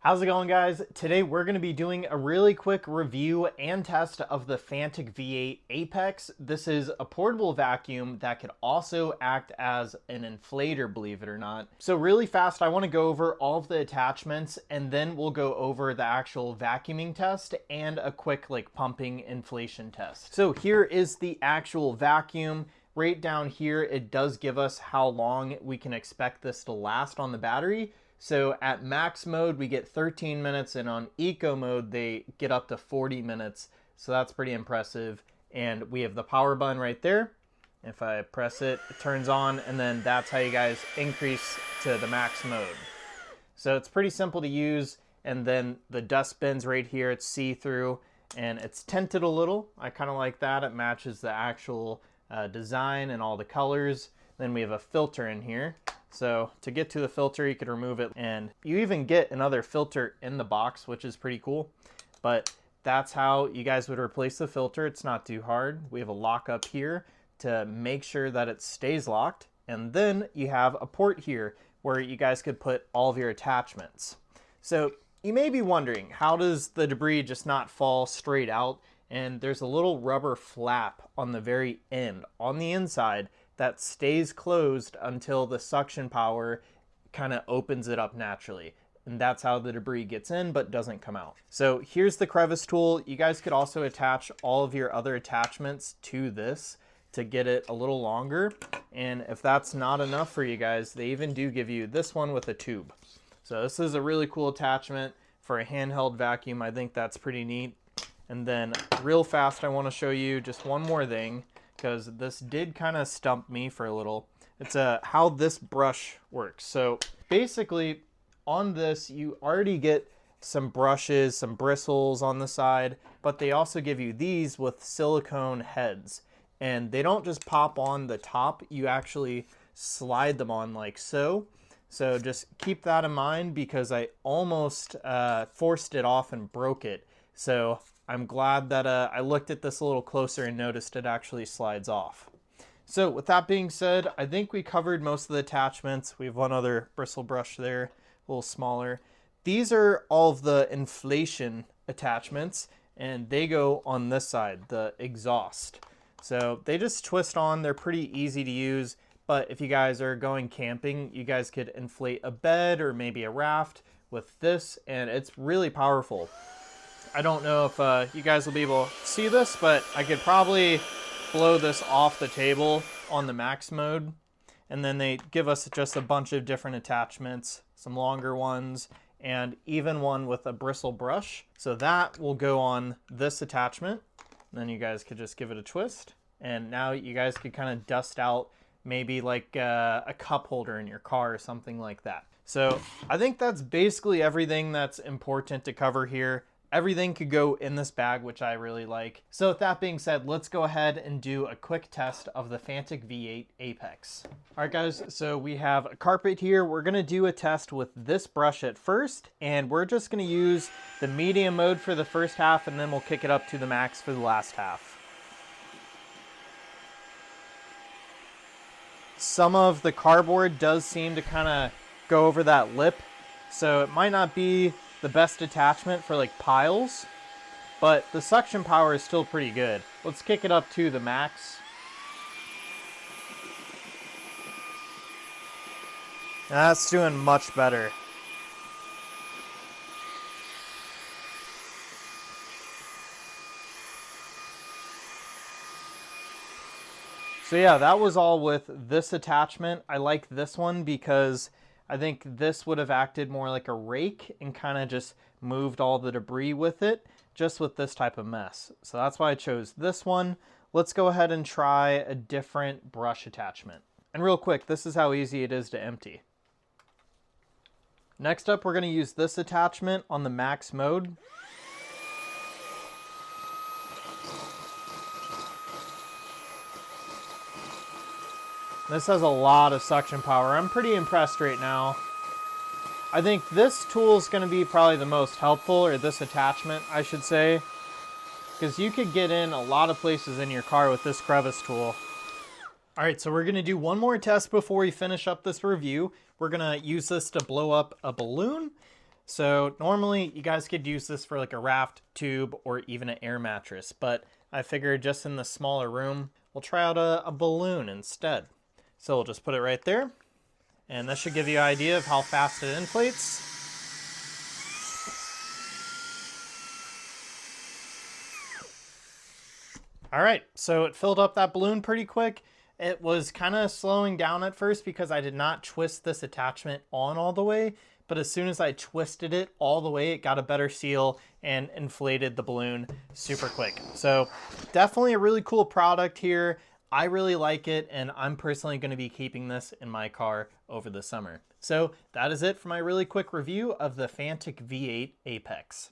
How's it going, guys? Today we're going to be doing a really quick review and test of the Fanttik V8 Apex. This is a portable vacuum that could also act as an inflator, believe it or not. So really fast, I want to go over all of the attachments and then we'll go over the actual vacuuming test and a quick pumping inflation test. So here is the actual vacuum. Right down here, it does give us how long we can expect this to last on the battery. So at max mode, we get 13 minutes, and on eco mode, they get up to 40 minutes. So that's pretty impressive. And we have the power button right there. If I press it, it turns on, and then that's how you guys increase to the max mode. So it's pretty simple to use. And then the dust bins right here, it's see-through, and it's tinted a little. I kind of like that. It matches the actual design and all the colors. Then we have a filter in here. So to get to the filter, you could remove it, and you even get another filter in the box, which is pretty cool. But that's how you guys would replace the filter. It's not too hard. We have a lock up here to make sure that it stays locked. And then you have a port here where you guys could put all of your attachments. So you may be wondering, how does the debris just not fall straight out? And there's a little rubber flap on the very end, on the inside, that stays closed until the suction power kind of opens it up naturally. And that's how the debris gets in but doesn't come out. So here's the crevice tool. You guys could also attach all of your other attachments to this to get it a little longer. And if that's not enough for you guys, they even do give you this one with a tube. So this is a really cool attachment for a handheld vacuum. I think that's pretty neat. And then real fast, I want to show you just one more thing, because this did kind of stump me for a little. It's how this brush works. So basically on this, you already get some brushes, some bristles on the side, but they also give you these with silicone heads. And they don't just pop on the top, you actually slide them on like so. So just keep that in mind, because I almost forced it off and broke it. So I'm glad that I looked at this a little closer and noticed it actually slides off. So with that being said, I think we covered most of the attachments. We have one other bristle brush there, a little smaller. These are all of the inflation attachments, and they go on this side, the exhaust. So they just twist on. They're pretty easy to use, but if you guys are going camping, you guys could inflate a bed or maybe a raft with this, and it's really powerful. I don't know if you guys will be able to see this, but I could probably blow this off the table on the max mode. And then they give us just a bunch of different attachments, some longer ones, and even one with a bristle brush. So that will go on this attachment. And then you guys could just give it a twist. And now you guys could kind of dust out maybe like a cup holder in your car or something like that. So I think that's basically everything that's important to cover here. Everything could go in this bag, which I really like. So with that being said, let's go ahead and do a quick test of the Fanttik V8 Apex. All right, guys, so we have a carpet here. We're gonna do a test with this brush at first, and we're just gonna use the medium mode for the first half, and then we'll kick it up to the max for the last half. Some of the cardboard does seem to kind of go over that lip, so it might not be the best attachment for like piles, but the suction power is still pretty good. Let's kick it up to the max. That's doing much better. So yeah, that was all with this attachment. I like this one because I think this would have acted more like a rake and kind of just moved all the debris with it, just with this type of mess. So that's why I chose this one. Let's go ahead and try a different brush attachment. And real quick, this is how easy it is to empty. Next up, we're going to use this attachment on the max mode. This has a lot of suction power. I'm pretty impressed right now. I think this tool is going to be probably the most helpful, or this attachment, I should say, because you could get in a lot of places in your car with this crevice tool. All right, so we're gonna do one more test before we finish up this review. We're gonna use this to blow up a balloon. So normally you guys could use this for like a raft, tube, or even an air mattress, but I figured just in the smaller room, we'll try out a balloon instead. So we'll just put it right there, and this should give you an idea of how fast it inflates. All right, so it filled up that balloon pretty quick. It was kind of slowing down at first because I did not twist this attachment on all the way, but as soon as I twisted it all the way, it got a better seal and inflated the balloon super quick. So definitely a really cool product here. I really like it, and I'm personally going to be keeping this in my car over the summer. So that is it for my really quick review of the Fanttik V8 Apex.